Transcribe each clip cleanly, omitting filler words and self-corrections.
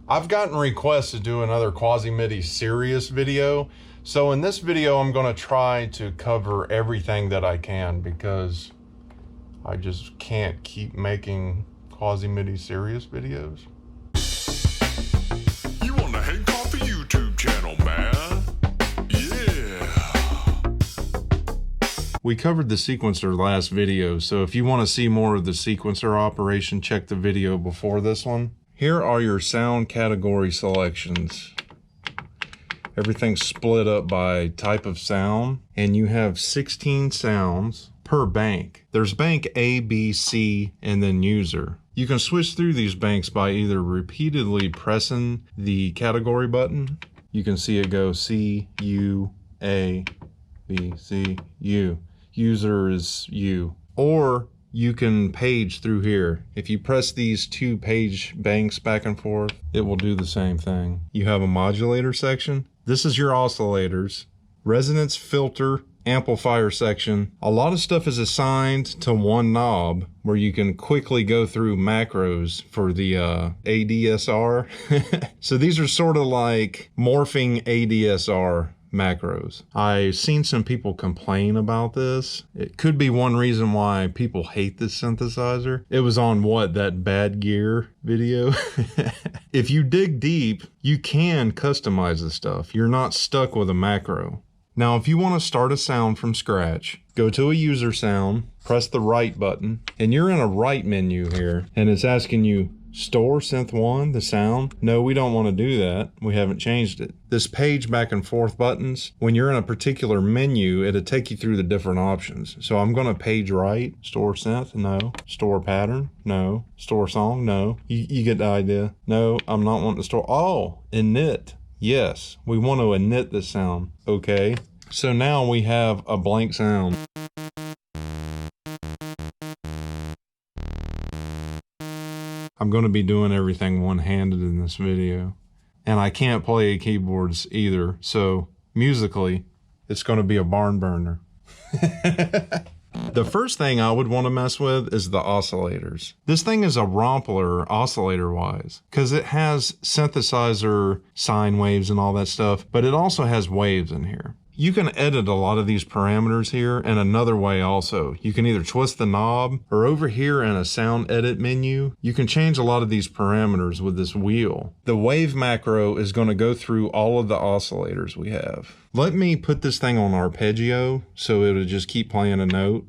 I've gotten requests to do another Quasimidi Sirius video. So in this video, I'm gonna try to cover everything that I can because I just can't keep making Quasimidi Sirius videos. You on the Hank Coffee YouTube channel, man. We covered the sequencer last video, so if you want to see more of the sequencer operation, check the video before this one. Here are your sound category selections. Everything's split up by type of sound, and you have 16 sounds per bank. There's bank A, B, C, and then user. You can switch through these banks by either repeatedly pressing the category button. You can see it go C, U, A, B, C, U. User is U. Or you can page through here. If you press these two page banks back and forth, it will do the same thing. You have a modulator section. This is your oscillators, resonance filter, amplifier section. A lot of stuff is assigned to one knob where you can quickly go through macros for the ADSR. So these are sort of like morphing ADSR macros. I've seen some people complain about this. It could be one reason why people hate this synthesizer. It was on that bad gear video. If you dig deep, you can customize this stuff. You're not stuck with a macro. Now, if you want to start a sound from scratch, go to a user sound, press the right button, and you're in a right menu here, and it's asking you, store synth 1, the sound. No, we don't want to do that. We haven't changed it. This page back and forth buttons, when you're in a particular menu, it'll take you through the different options. So I'm going to page right, store synth, no. Store pattern, no. Store song, no. You get the idea. No, I'm not wanting to store. Oh, init. Yes, we want to init the sound. Okay. So now we have a blank sound. I'm going to be doing everything one-handed in this video. And I can't play keyboards either, so musically, it's going to be a barn burner. The first thing I would want to mess with is the oscillators. This thing is a rompler oscillator-wise, because it has synthesizer sine waves and all that stuff, but it also has waves in here. You can edit a lot of these parameters here in another way also. You can either twist the knob, or over here in a sound edit menu, you can change a lot of these parameters with this wheel. The wave macro is going to go through all of the oscillators we have. Let me put this thing on arpeggio so it'll just keep playing a note.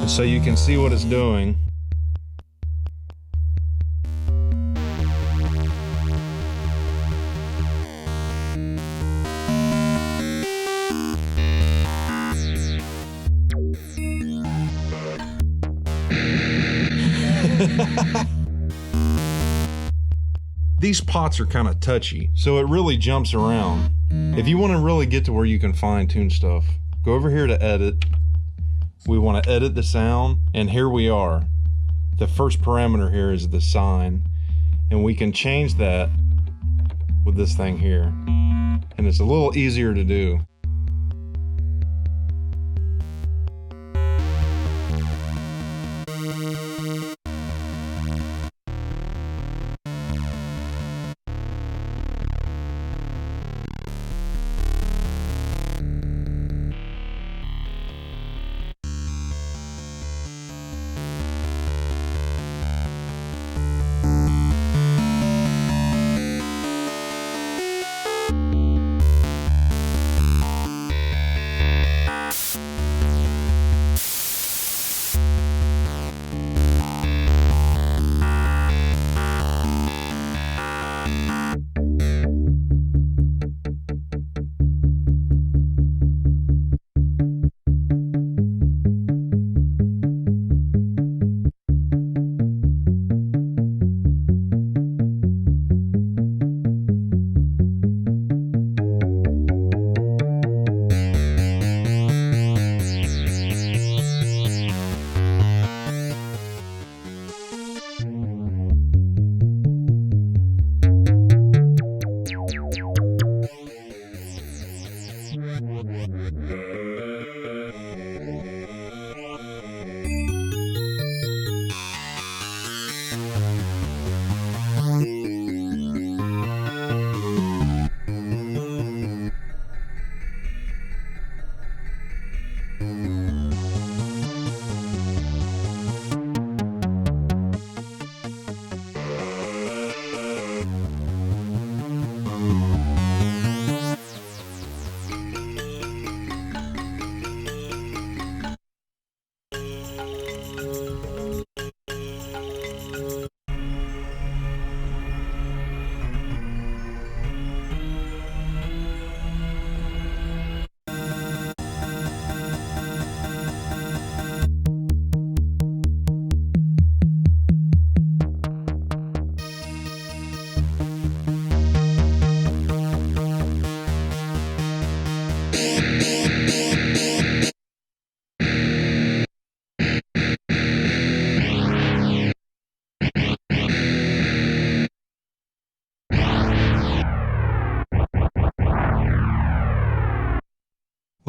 So you can see what it's doing. These pots are kind of touchy, so it really jumps around. If you want to really get to where you can fine tune stuff, go over here to edit. We want to edit the sound, and here we are. The first parameter here is the sine, and we can change that with this thing here. And it's a little easier to do.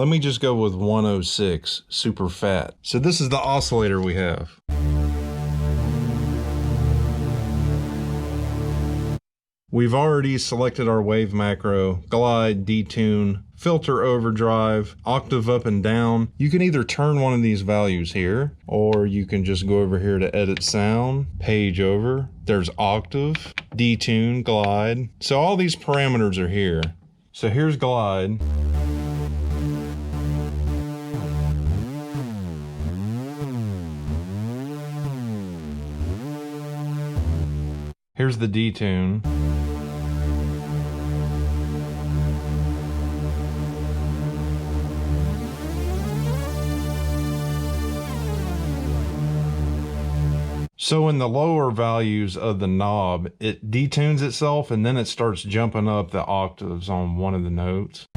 Let me just go with 106, super fat. So this is the oscillator we have. We've already selected our wave macro, glide, detune, filter overdrive, octave up and down. You can either turn one of these values here, or you can just go over here to edit sound, page over. There's octave, detune, glide. So all these parameters are here. So here's glide. Here's the detune. So in the lower values of the knob, it detunes itself and then it starts jumping up the octaves on one of the notes.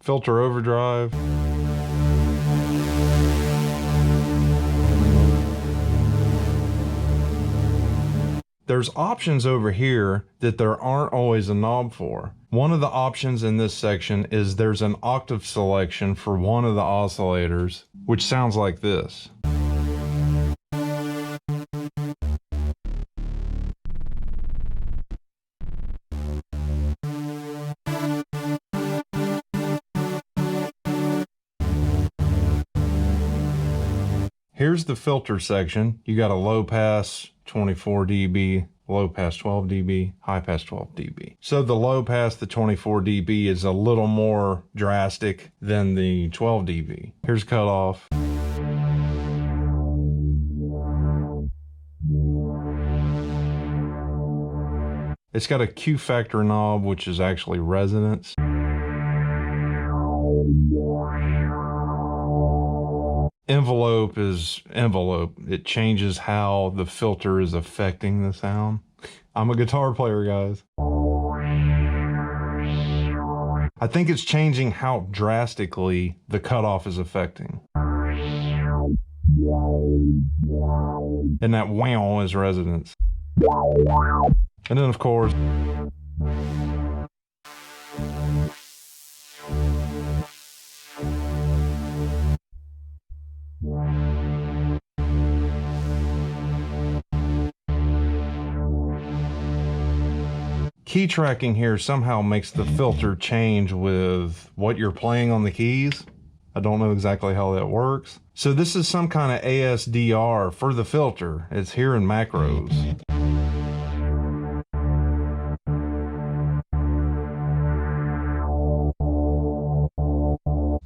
Filter overdrive. There's options over here that there aren't always a knob for. One of the options in this section is there's an octave selection for one of the oscillators, which sounds like this. Here's the filter section. You got a low pass 24 dB, low pass 12 dB, high pass 12 dB. So the low pass, the 24 dB, is a little more drastic than the 12 dB. Here's cutoff. It's got a Q factor knob, which is actually resonance. Envelope is envelope. It changes how the filter is affecting the sound. I'm a guitar player, guys. I think it's changing how drastically the cutoff is affecting. And that wow is resonance. And then of course, key tracking here somehow makes the filter change with what you're playing on the keys. I don't know exactly how that works. So this is some kind of ASDR for the filter. It's here in macros.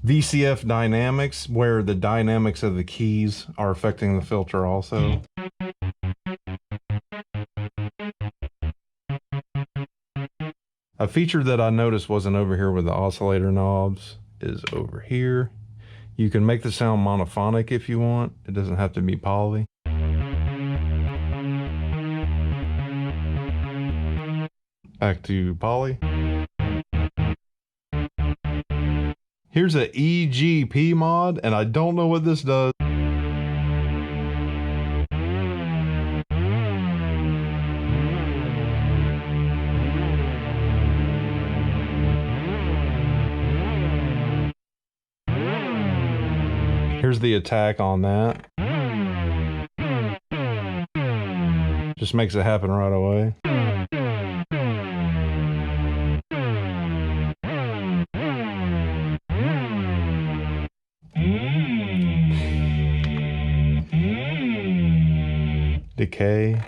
VCF dynamics, where the dynamics of the keys are affecting the filter also. A feature that I noticed wasn't over here with the oscillator knobs is over here. You can make the sound monophonic if you want. It doesn't have to be poly. Back to poly. Here's a EGP mod, and I don't know what this does. Here's the attack on that. Just makes it happen right away. Decay.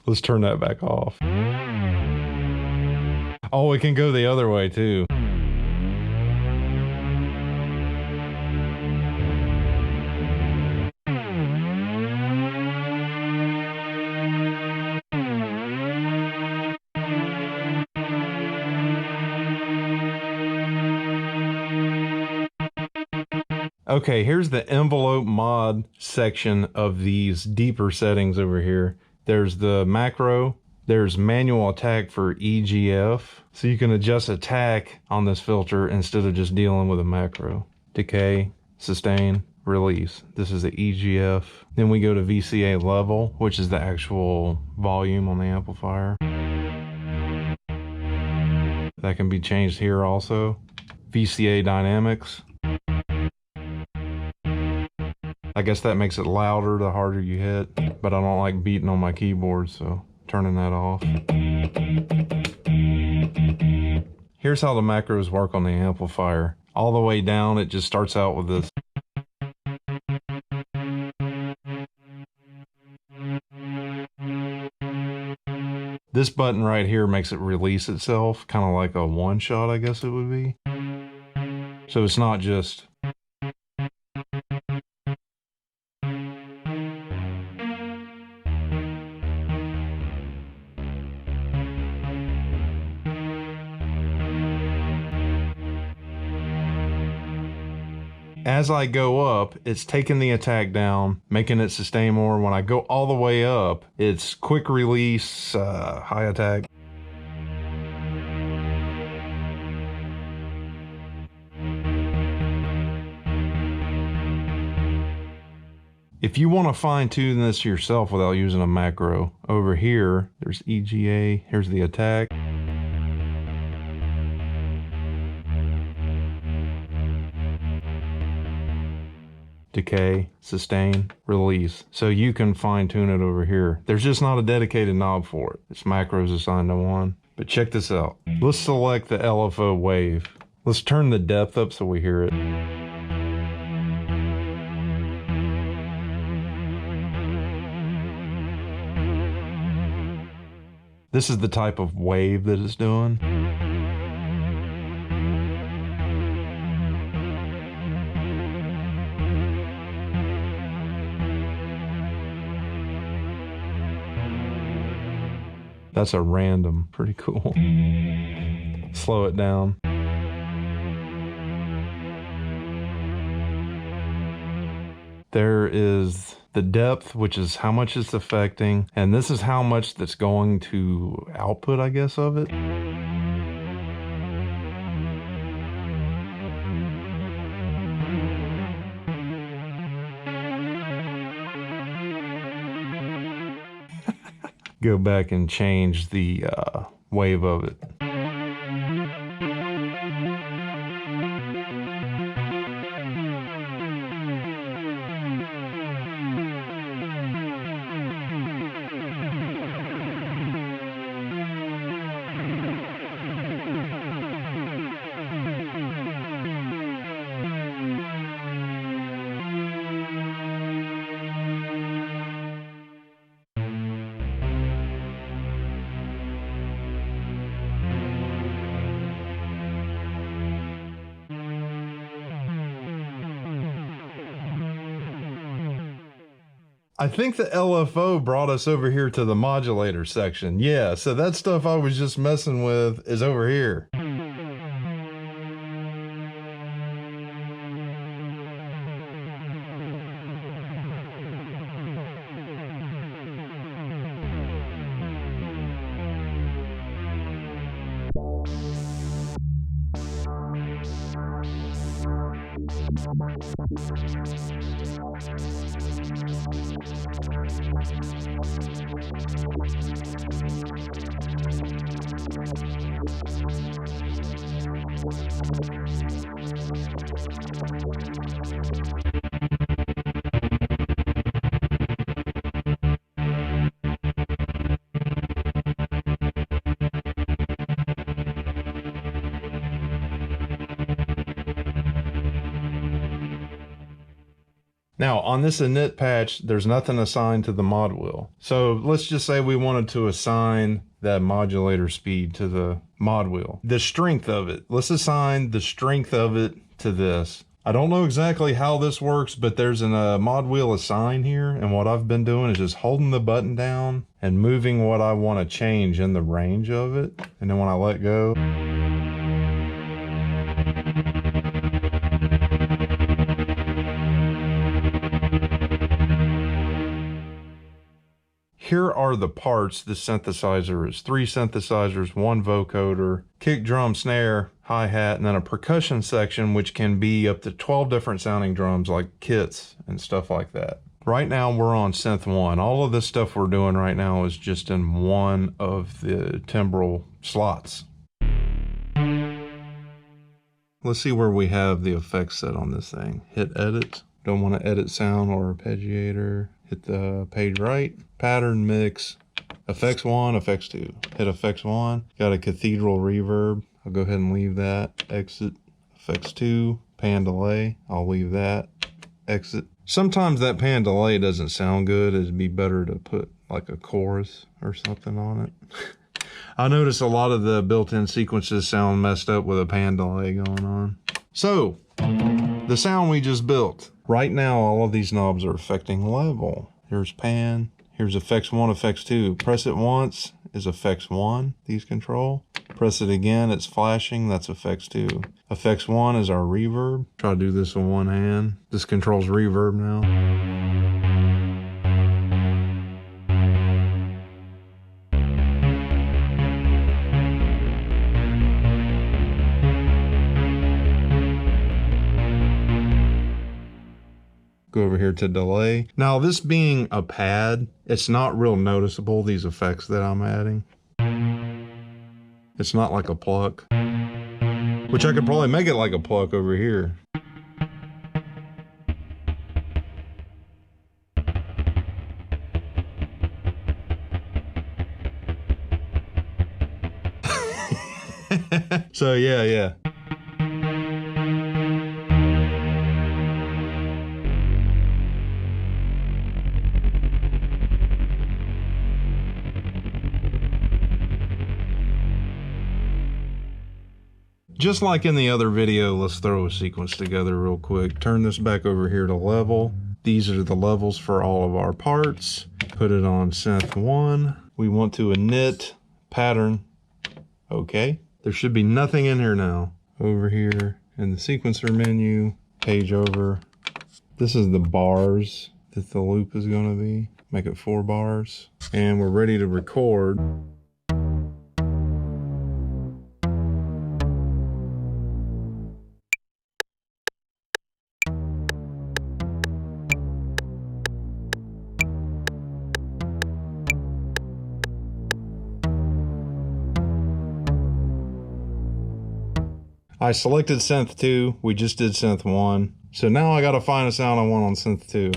Let's turn that back off. Oh, it can go the other way too. Okay, here's the envelope mod section of these deeper settings over here. There's the macro, there's manual attack for EGF. So you can adjust attack on this filter instead of just dealing with a macro. Decay, sustain, release. This is the EGF. Then we go to VCA level, which is the actual volume on the amplifier. That can be changed here also. VCA dynamics. I guess that makes it louder the harder you hit, but I don't like beating on my keyboard, so turning that off. Here's how the macros work on the amplifier. All the way down, it just starts out with this. This button right here makes it release itself, kind of like a one shot, I guess it would be. So it's not just... As I go up, it's taking the attack down, making it sustain more. When I go all the way up, it's quick release, high attack. If you want to fine tune this yourself without using a macro, over here, there's EGA, here's the attack. Decay, sustain, release. So you can fine tune it over here. There's just not a dedicated knob for it. It's macros assigned to one. But check this out. Let's select the LFO wave. Let's turn the depth up so we hear it. This is the type of wave that it's doing. That's a random, pretty cool. Slow it down. There is the depth, which is how much it's affecting, and this is how much that's going to output, I guess, of it. Go back and change the wave of it. I think the LFO brought us over here to the modulator section. Yeah, so that stuff I was just messing with is over here. Now on this init patch, there's nothing assigned to the mod wheel. So let's just say we wanted to assign that modulator speed to the mod wheel. The strength of it, let's assign the strength of it to this. I don't know exactly how this works, but there's a mod wheel assign here. And what I've been doing is just holding the button down and moving what I want to change in the range of it. And then when I let go, here are the parts the synthesizer is. 3 synthesizers, 1 vocoder, kick, drum, snare, hi-hat, and then a percussion section, which can be up to 12 different sounding drums like kits and stuff like that. Right now we're on synth 1. All of this stuff we're doing right now is just in one of the timbral slots. Let's see where we have the effects set on this thing. Hit edit. Don't want to edit sound or arpeggiator. Hit the page right, pattern mix, effects 1, effects 2. Hit effects 1, got a cathedral reverb. I'll go ahead and leave that. Exit, effects 2, pan delay. I'll leave that. Exit. Sometimes that pan delay doesn't sound good. It'd be better to put like a chorus or something on it. I notice a lot of the built-in sequences sound messed up with a pan delay going on. So, the sound we just built. Right now, all of these knobs are affecting level. Here's pan, here's effects 1, effects 2. Press it once is effects 1, these control. Press it again, it's flashing, that's effects 2. Effects 1 is our reverb. Try to do this with one hand. This controls reverb now. Go over here to delay. Now this being a pad, it's not real noticeable, these effects that I'm adding. It's not like a pluck, which I could probably make it like a pluck over here. So yeah. Just like in the other video, let's throw a sequence together real quick. Turn this back over here to level. These are the levels for all of our parts. Put it on synth 1. We want to init pattern. Okay. There should be nothing in here now. Over here in the sequencer menu, page over. This is the bars that the loop is going to be. Make it 4 bars. And we're ready to record. I selected synth 2, we just did synth 1. So now I gotta find a sound I want on synth 2.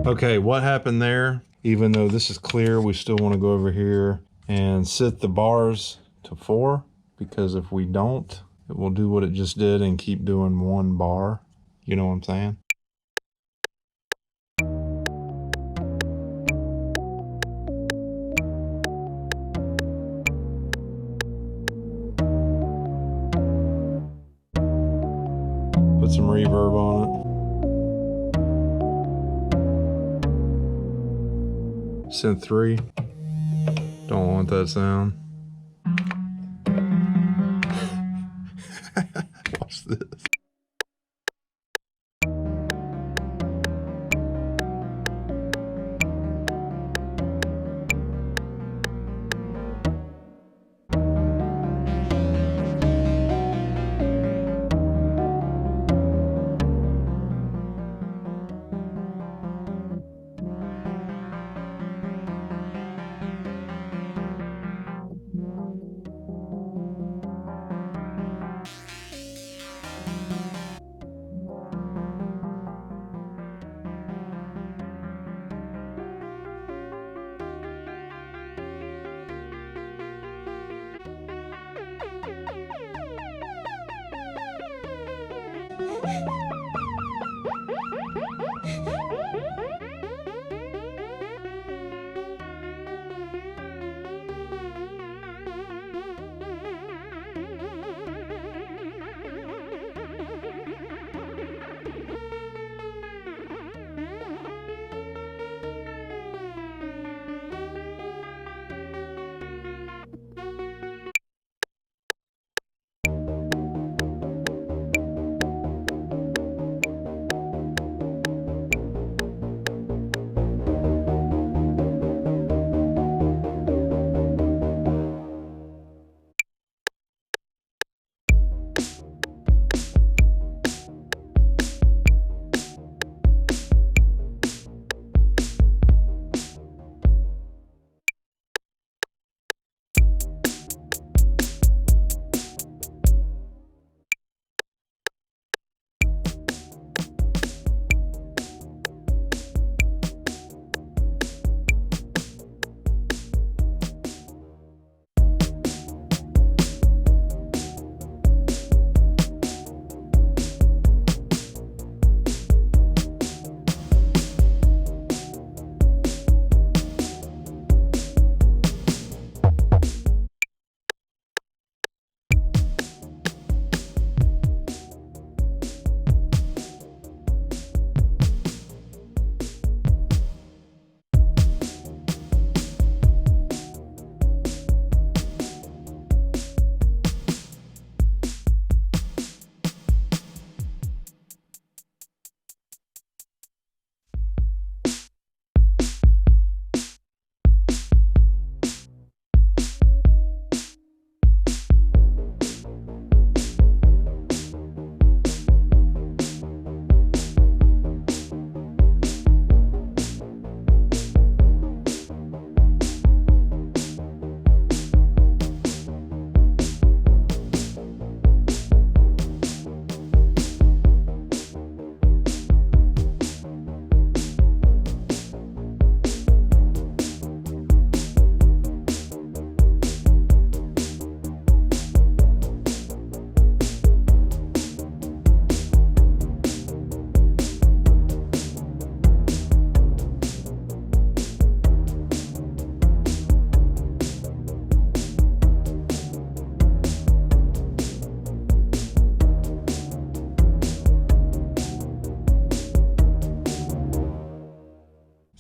Okay, what happened there? Even though this is clear, we still wanna go over here and set the bars to 4, because if we don't, it will do what it just did and keep doing 1 bar. You know what I'm saying? Put some reverb on it. Synth 3. Don't want that sound. Watch this.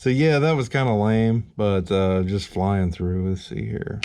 So yeah, that was kind of lame, but just flying through. Let's see here.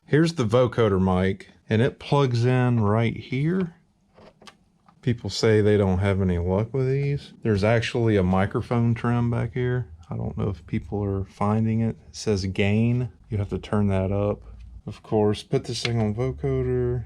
Here's the vocoder mic, and it plugs in right here. People say they don't have any luck with these. There's actually a microphone trim back here. I don't know if people are finding it. It says gain. You have to turn that up. Of course, put this thing on vocoder.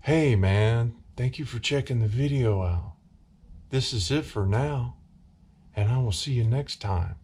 Hey man, thank you for checking the video out. This is it for now, and I will see you next time.